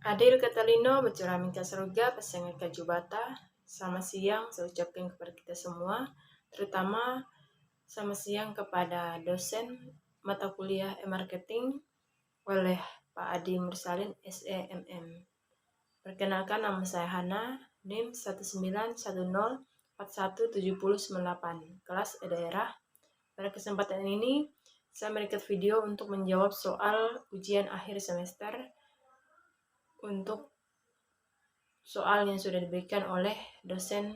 Hadir Catalino bicara minta surga pasangan Kaju Bata. Selamat siang saya ucapkan kepada kita semua, terutama selamat siang kepada dosen mata kuliah e-marketing oleh Pak Adi Mursalin SEMM. Perkenalkan, nama saya Hana, NIM 1910417098, kelas E-Daerah. Pada kesempatan ini, saya merekam video untuk menjawab soal ujian akhir semester untuk soal yang sudah diberikan oleh dosen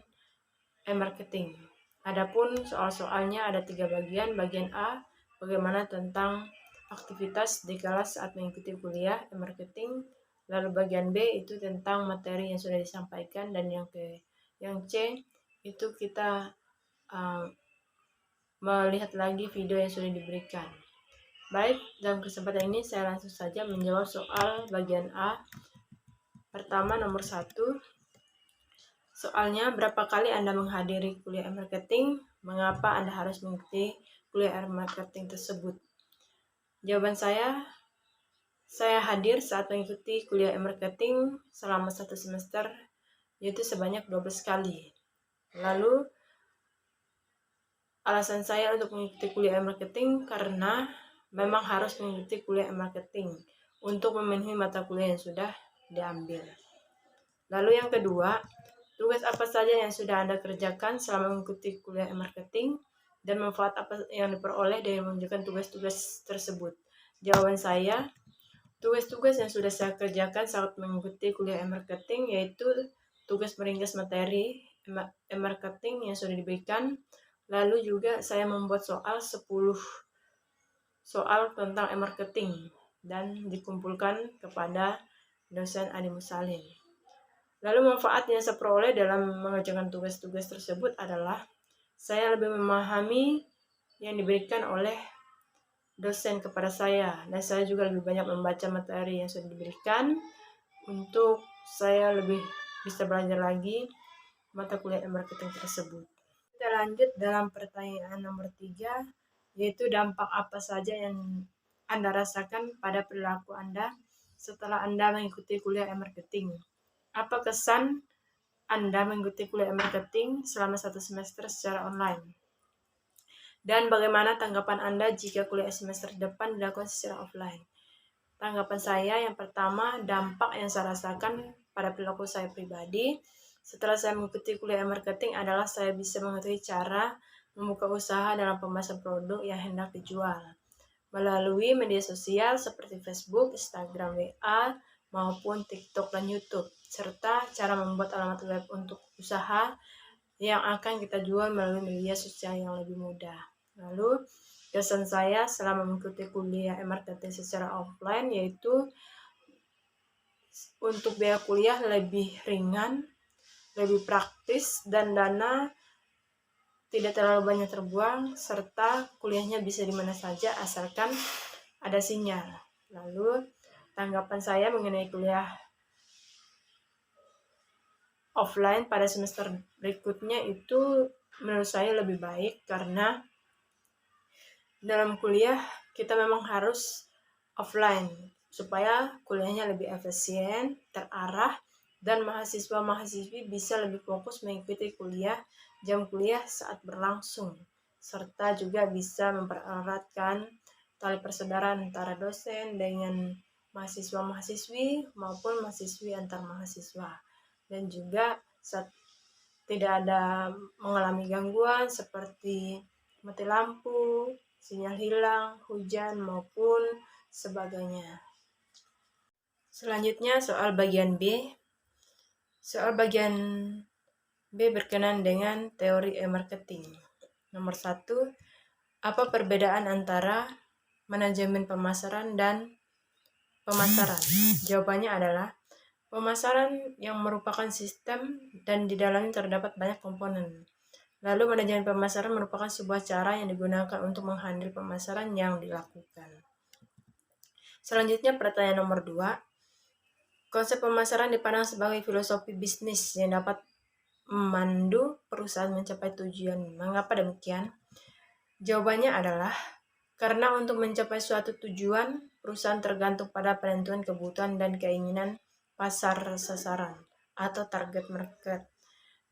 e-marketing. Adapun soal-soalnya ada 3 bagian. Bagian A, bagaimana tentang aktivitas di kelas saat mengikuti kuliah e-marketing. Lalu bagian B itu tentang materi yang sudah disampaikan, dan yang C itu kita melihat lagi video yang sudah diberikan. Baik, dalam kesempatan ini saya langsung saja menjawab soal bagian A. Pertama, nomor 1. Soalnya, berapa kali Anda menghadiri kuliah e-marketing? Mengapa Anda harus mengikuti kuliah e-marketing tersebut? Jawaban saya hadir saat mengikuti kuliah e-marketing selama 1 semester, yaitu sebanyak 12 kali. Lalu, alasan saya untuk mengikuti kuliah e-marketing karena memang harus mengikuti kuliah e-marketing untuk memenuhi mata kuliah yang sudah diambil. Lalu yang kedua, tugas apa saja yang sudah Anda kerjakan selama mengikuti kuliah e-marketing dan manfaat apa yang diperoleh dari mengerjakan tugas-tugas tersebut? Jawaban saya, tugas-tugas yang sudah saya kerjakan saat mengikuti kuliah e-marketing yaitu tugas meringkas materi e-marketing yang sudah diberikan. Lalu juga saya membuat 10 soal tentang e-marketing dan dikumpulkan kepada dosen Adi Mursalin. Lalu manfaat yang saya peroleh dalam mengerjakan tugas-tugas tersebut adalah saya lebih memahami yang diberikan oleh dosen kepada saya, dan saya juga lebih banyak membaca materi yang sudah diberikan untuk saya lebih bisa belajar lagi mata kuliah e-marketing tersebut. Kita lanjut dalam pertanyaan nomor 3, yaitu dampak apa saja yang Anda rasakan pada perilaku Anda setelah Anda mengikuti kuliah e-marketing. Apa kesan Anda mengikuti kuliah e-marketing selama 1 semester secara online? Dan bagaimana tanggapan Anda jika kuliah semester depan dilakukan secara offline? Tanggapan saya, yang pertama, dampak yang saya rasakan pada perilaku saya pribadi setelah saya mengikuti kuliah e-marketing adalah saya bisa mengetahui cara membuka usaha dalam pemasaran produk yang hendak dijual melalui media sosial seperti Facebook, Instagram, WA, maupun TikTok dan YouTube, serta cara membuat alamat web untuk usaha yang akan kita jual melalui media sosial yang lebih mudah. Lalu, kesan saya selama mengikuti kuliah e-marketing secara offline yaitu untuk biaya kuliah lebih ringan, lebih praktis, dan dana tidak terlalu banyak terbuang, serta kuliahnya bisa di mana saja asalkan ada sinyal. Lalu, tanggapan saya mengenai kuliah offline pada semester berikutnya itu menurut saya lebih baik karena dalam kuliah kita memang harus offline supaya kuliahnya lebih efisien, terarah, dan mahasiswa-mahasiswi bisa lebih fokus mengikuti jam kuliah saat berlangsung, serta juga bisa mempereratkan tali persaudaraan antara dosen dengan mahasiswa-mahasiswi maupun mahasiswi antar mahasiswa, dan juga tidak ada mengalami gangguan seperti mati lampu, sinyal hilang, hujan, maupun sebagainya. Selanjutnya soal bagian B. Soal bagian B berkenaan dengan teori e-marketing. Nomor 1, apa perbedaan antara manajemen pemasaran dan pemasaran? Jawabannya adalah pemasaran yang merupakan sistem dan di dalamnya terdapat banyak komponen. Lalu manajemen pemasaran merupakan sebuah cara yang digunakan untuk menghandle pemasaran yang dilakukan. Selanjutnya pertanyaan nomor 2. Konsep pemasaran dipandang sebagai filosofi bisnis yang dapat memandu perusahaan mencapai tujuan. Mengapa demikian? Jawabannya adalah karena untuk mencapai suatu tujuan, perusahaan tergantung pada penentuan kebutuhan dan keinginan pasar sasaran atau target market,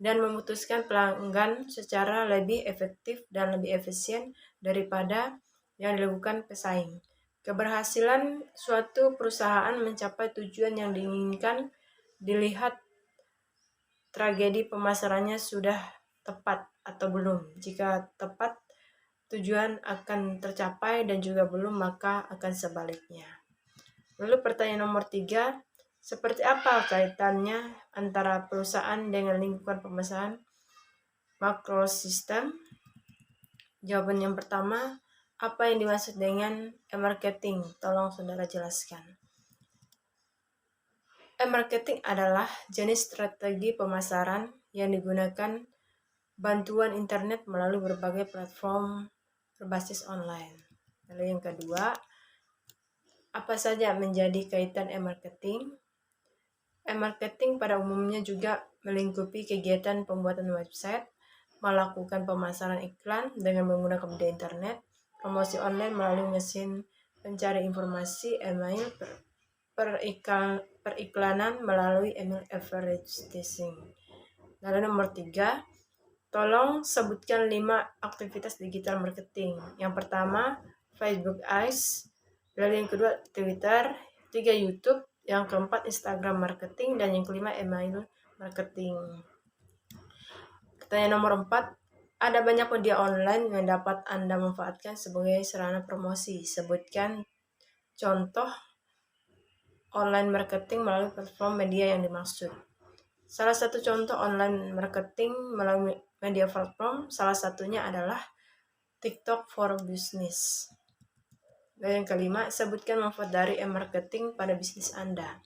dan memutuskan pelanggan secara lebih efektif dan lebih efisien daripada yang dilakukan pesaing. Keberhasilan suatu perusahaan mencapai tujuan yang diinginkan dilihat strategi pemasarannya sudah tepat atau belum. Jika tepat, tujuan akan tercapai, dan juga belum, maka akan sebaliknya. Lalu pertanyaan nomor 3, seperti apa kaitannya antara perusahaan dengan lingkungan pemasaran makrosistem? Jawaban yang pertama, apa yang dimaksud dengan e-marketing? Tolong saudara jelaskan. E-marketing adalah jenis strategi pemasaran yang digunakan bantuan internet melalui berbagai platform berbasis online. Lalu yang kedua, apa saja menjadi kaitan e-marketing? E-marketing pada umumnya juga melingkupi kegiatan pembuatan website, melakukan pemasaran iklan dengan menggunakan media internet, promosi online melalui mesin pencari informasi, email, periklanan melalui email advertising. Lalu nomor 3, tolong sebutkan 5 aktivitas digital marketing. Yang pertama, Facebook Ads. Lalu yang kedua, Twitter. 3, YouTube. Yang keempat, Instagram marketing. Dan yang kelima, email marketing. Pertanyaan nomor 4, ada banyak media online yang dapat Anda manfaatkan sebagai sarana promosi. Sebutkan contoh online marketing melalui platform media yang dimaksud. Salah satu contoh online marketing melalui media platform, salah satunya adalah TikTok for Business. Dan yang kelima, sebutkan manfaat dari e-marketing pada bisnis Anda.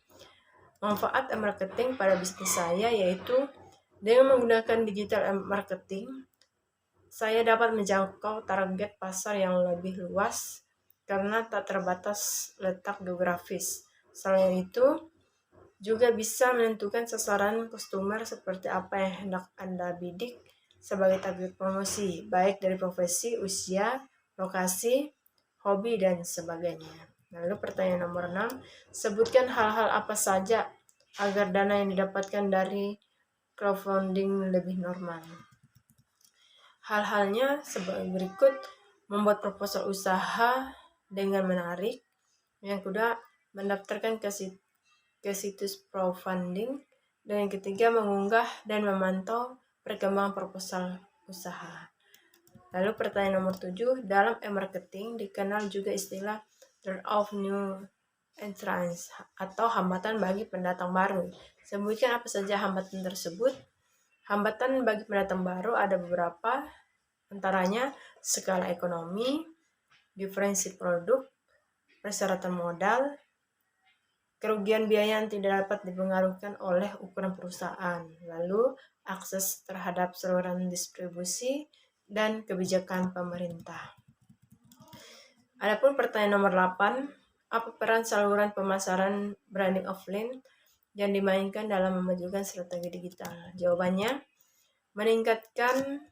Manfaat e-marketing pada bisnis saya yaitu dengan menggunakan digital marketing, saya dapat menjangkau target pasar yang lebih luas karena tak terbatas letak geografis. Selain itu, juga bisa menentukan sasaran customer seperti apa yang hendak Anda bidik sebagai target promosi, baik dari profesi, usia, lokasi, hobi, dan sebagainya. Lalu pertanyaan nomor 6, sebutkan hal-hal apa saja agar dana yang didapatkan dari crowdfunding lebih normal. Hal-halnya sebagai berikut: membuat proposal usaha dengan menarik. Yang kedua, mendaftarkan ke situs crowdfunding. Dan yang ketiga, mengunggah dan memantau perkembangan proposal usaha. Lalu pertanyaan nomor 7, dalam e-marketing dikenal juga istilah turn off new entrants atau hambatan bagi pendatang baru. Sebutkan apa saja hambatan tersebut. Hambatan bagi pendatang baru ada beberapa, antaranya skala ekonomi, diferensi produk, persyaratan modal, kerugian biaya yang tidak dapat dipengaruhkan oleh ukuran perusahaan, lalu akses terhadap saluran distribusi, dan kebijakan pemerintah. Adapun pertanyaan nomor 8, apa peran saluran pemasaran branding offline yang dimainkan dalam memajukan strategi digital? Jawabannya, meningkatkan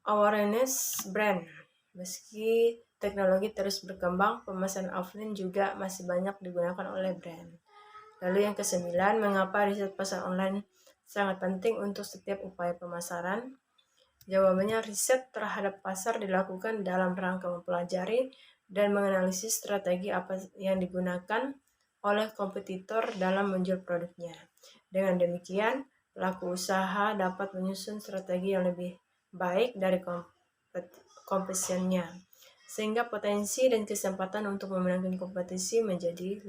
awareness brand. Meski teknologi terus berkembang, pemasaran offline juga masih banyak digunakan oleh brand. Lalu yang ke-9, mengapa riset pasar online sangat penting untuk setiap upaya pemasaran? Jawabannya, riset terhadap pasar dilakukan dalam rangka mempelajari dan menganalisis strategi apa yang digunakan oleh kompetitor dalam menjual produknya. Dengan demikian, pelaku usaha dapat menyusun strategi yang lebih baik dari kompetisinya, sehingga potensi dan kesempatan untuk memenangkan kompetisi menjadi